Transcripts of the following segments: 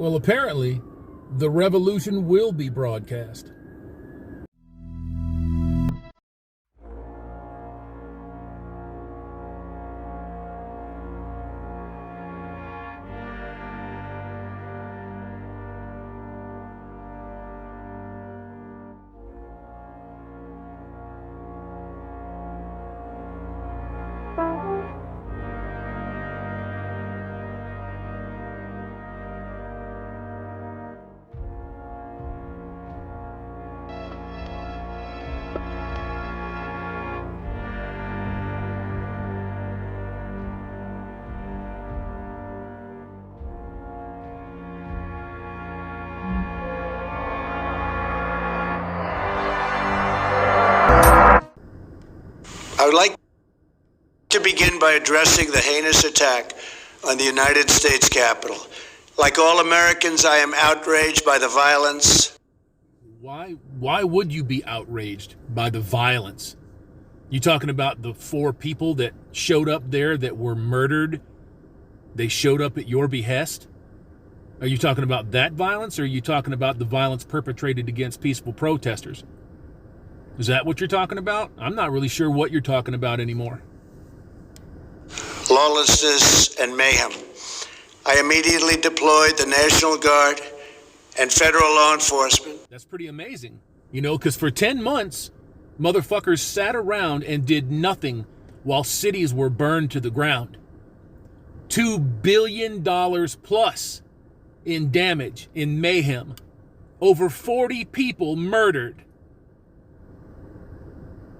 Well, apparently, the revolution will be broadcast. I would like to begin by addressing the heinous attack on the United States Capitol. Like all Americans, I am outraged by the violence. Why would you be outraged by the violence? You talking about the 4 people that showed up there that were murdered? They showed up at your behest? Are you talking about that violence, or are you talking about the violence perpetrated against peaceful protesters? Is that what you're talking about? I'm not really sure what you're talking about anymore. Lawlessness and mayhem. I immediately deployed the National Guard and federal law enforcement. That's pretty amazing. You know, because for 10 months, motherfuckers sat around and did nothing while cities were burned to the ground. $2 billion plus in damage, in mayhem. Over 40 people murdered.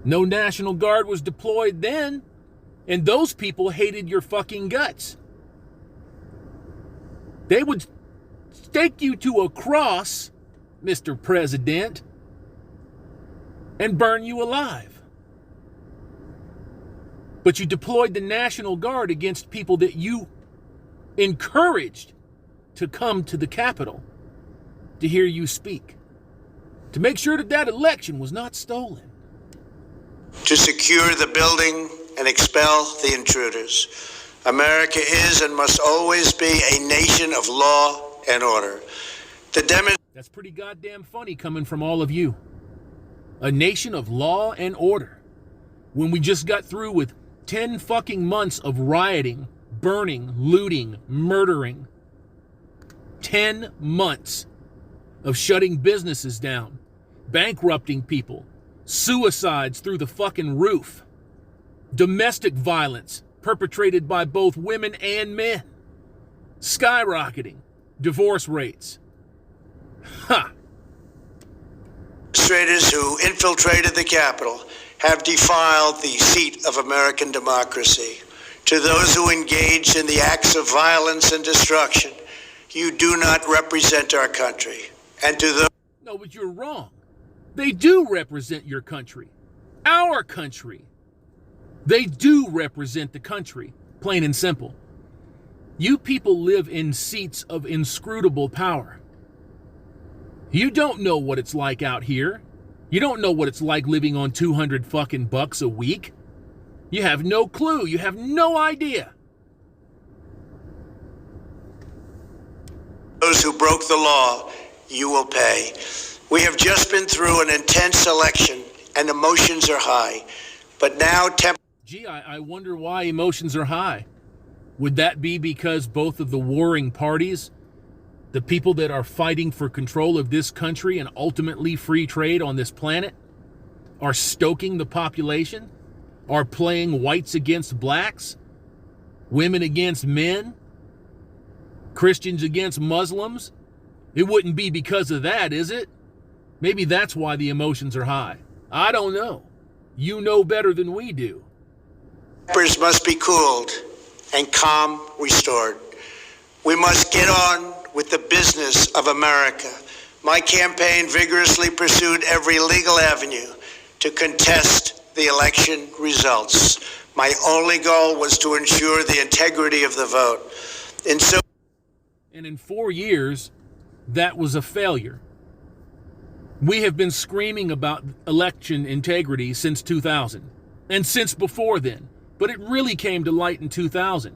No National Guard was deployed then, and those people hated your fucking guts. They would stake you to a cross, Mr. President, and burn you alive. But you deployed the National Guard against people that you encouraged to come to the Capitol to hear you speak, to make sure that that election was not stolen. To secure the building and expel the intruders. America is and must always be a nation of law and order. That's pretty goddamn funny coming from all of you. A nation of law and order. When we just got through with 10 fucking months of rioting, burning, looting, murdering. 10 months of shutting businesses down, bankrupting people, suicides through the fucking roof, domestic violence perpetrated by both women and men, skyrocketing divorce rates. Demonstrators who infiltrated the Capitol have defiled the seat of American democracy. To those who engaged in the acts of violence and destruction, you do not represent our country. And to those... No, but you're wrong. They do represent your country. Our country. They do represent the country, plain and simple. You people live in seats of inscrutable power. You don't know what it's like out here. You don't know what it's like living on 200 fucking bucks a week. You have no clue. You have no idea. Those who broke the law, you will pay. We have just been through an intense election and emotions are high. But now... Gee, I wonder why emotions are high. Would that be because both of the warring parties, the people that are fighting for control of this country and ultimately free trade on this planet, are stoking the population, are playing whites against blacks, women against men, Christians against Muslims? It wouldn't be because of that, is it? Maybe that's why the emotions are high. I don't know. You know better than we do. Tempers must be cooled and calm restored. We must get on with the business of America. My campaign vigorously pursued every legal avenue to contest the election results. My only goal was to ensure the integrity of the vote. And in 4 years, that was a failure. We have been screaming about election integrity since 2000, and since before then. But it really came to light in 2000,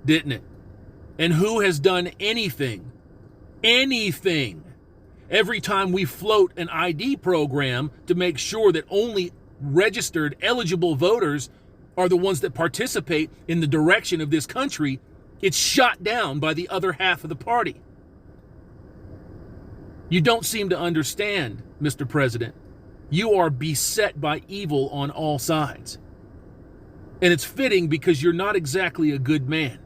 didn't it? And who has done anything anything every time we float an ID program to make sure that only registered eligible voters are the ones that participate in the direction of this country. It's shot down by the other half of the party. You don't seem to understand, Mr. President. You are beset by evil on all sides. And it's fitting because you're not exactly a good man.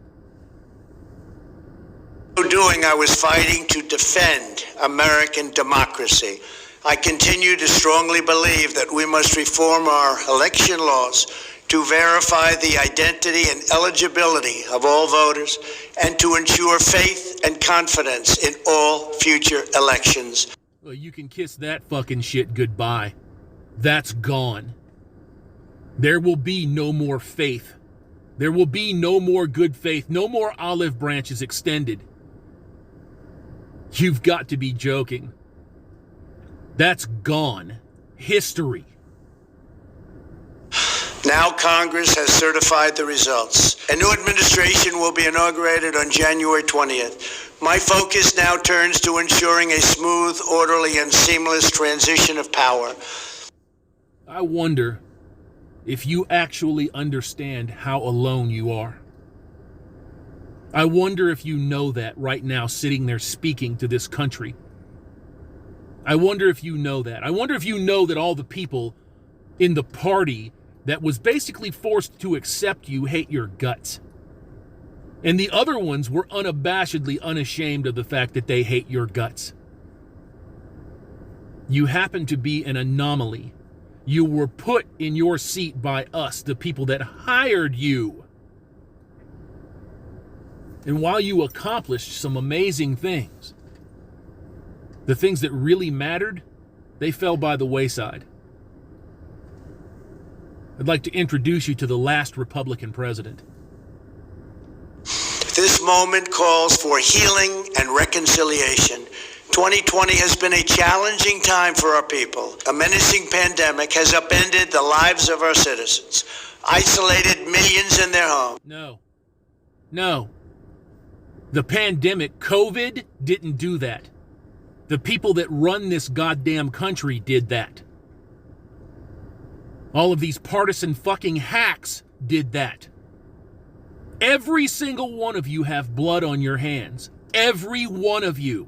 So doing, I was fighting to defend American democracy. I continue to strongly believe that we must reform our election laws to verify the identity and eligibility of all voters and to ensure faith and confidence in all future elections. Well, you can kiss that fucking shit goodbye. That's gone. There will be no more faith. There will be no more good faith, no more olive branches extended. You've got to be joking. That's gone. History. Now Congress has certified the results. A new administration will be inaugurated on January 20th. My focus now turns to ensuring a smooth, orderly, and seamless transition of power. I wonder if you actually understand how alone you are. I wonder if you know that right now, sitting there speaking to this country. I wonder if you know that. I wonder if you know that all the people in the party that was basically forced to accept you hate your guts. And the other ones were unabashedly unashamed of the fact that they hate your guts. You happen to be an anomaly. You were put in your seat by us, the people that hired you. And while you accomplished some amazing things, the things that really mattered, they fell by the wayside. I'd like to introduce you to the last Republican president. This moment calls for healing and reconciliation. 2020 has been a challenging time for our people. A menacing pandemic has upended the lives of our citizens, isolated millions in their homes. No. The pandemic, COVID, didn't do that. The people that run this goddamn country did that. All of these partisan fucking hacks did that. Every single one of you have blood on your hands. Every one of you.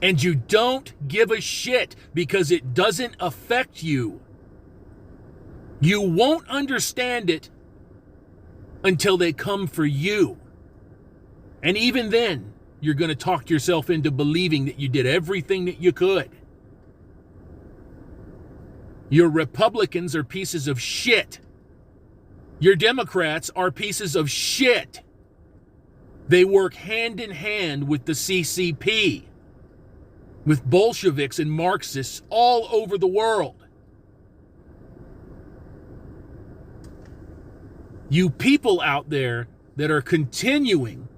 And you don't give a shit because it doesn't affect you. You won't understand it until they come for you. And even then, you're going to talk yourself into believing that you did everything that you could. Your Republicans are pieces of shit. Your Democrats are pieces of shit. They work hand in hand with the CCP, with Bolsheviks and Marxists all over the world. You people out there that are continuing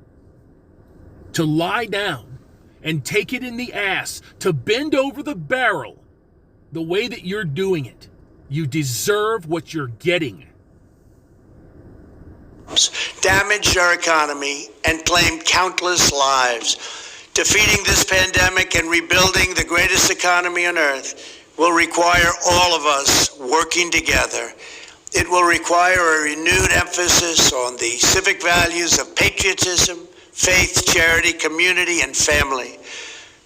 to lie down and take it in the ass, to bend over the barrel the way that you're doing it, you deserve what you're getting. Damaged our economy and claimed countless lives. Defeating this pandemic and rebuilding the greatest economy on earth will require all of us working together. It will require a renewed emphasis on the civic values of patriotism, faith, charity, community, and family.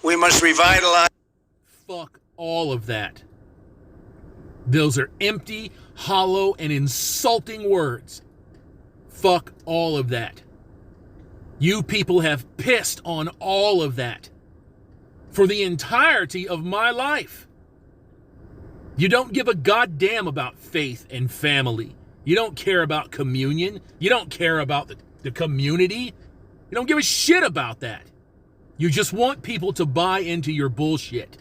We must revitalize. Fuck all of that. Those are empty, hollow, and insulting words. Fuck all of that. You people have pissed on all of that for the entirety of my life. You don't give a goddamn about faith and family. You don't care about communion. You don't care about the community. You don't give a shit about that. You just want people to buy into your bullshit.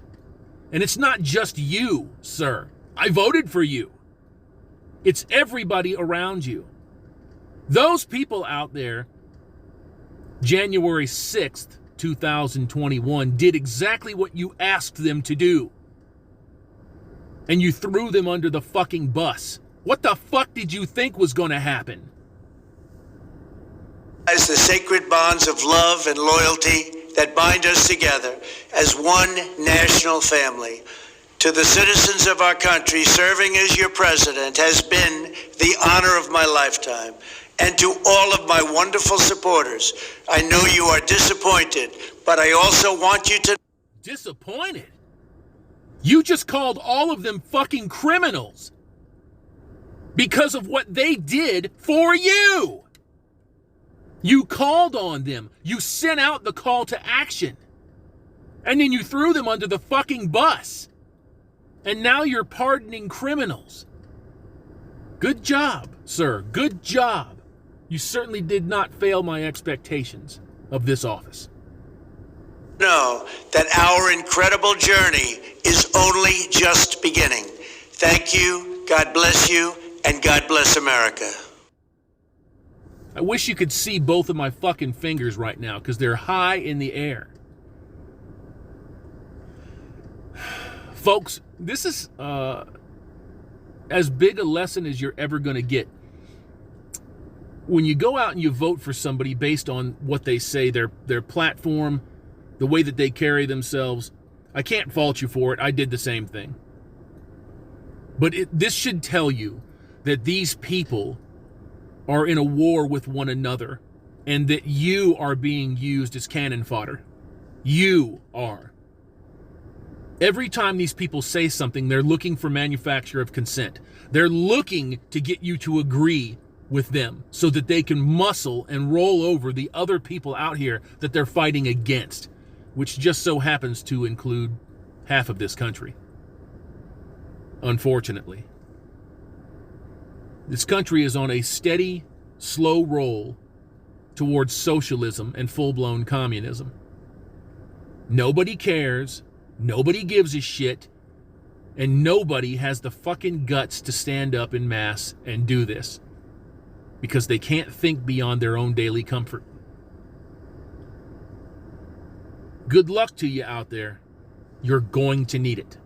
And it's not just you, sir. I voted for you. It's everybody around you. Those people out there, January 6th, 2021, did exactly what you asked them to do. And you threw them under the fucking bus. What the fuck did you think was going to happen? As the sacred bonds of love and loyalty that bind us together as one national family. To the citizens of our country, serving as your president has been the honor of my lifetime. And to all of my wonderful supporters, I know you are disappointed, but I also want you to... Disappointed? You just called all of them fucking criminals because of what they did for you. You called on them. You sent out the call to action. And then you threw them under the fucking bus. And now you're pardoning criminals. Good job, sir. Good job. You certainly did not fail my expectations of this office. Know that our incredible journey is only just beginning. Thank you, God bless you, and God bless America. I wish you could see both of my fucking fingers right now because they're high in the air. Folks, this is as big a lesson as you're ever going to get. When you go out and you vote for somebody based on what they say, their platform, the way that they carry themselves, I can't fault you for it. I did the same thing. But this should tell you that these people are in a war with one another and that you are being used as cannon fodder. You are. Every time these people say something, they're looking for manufacture of consent. They're looking to get you to agree with them so that they can muscle and roll over the other people out here that they're fighting against, which just so happens to include half of this country. Unfortunately. This country is on a steady, slow roll towards socialism and full-blown communism. Nobody cares, nobody gives a shit, and nobody has the fucking guts to stand up en masse and do this because they can't think beyond their own daily comfort. Good luck to you out there. You're going to need it.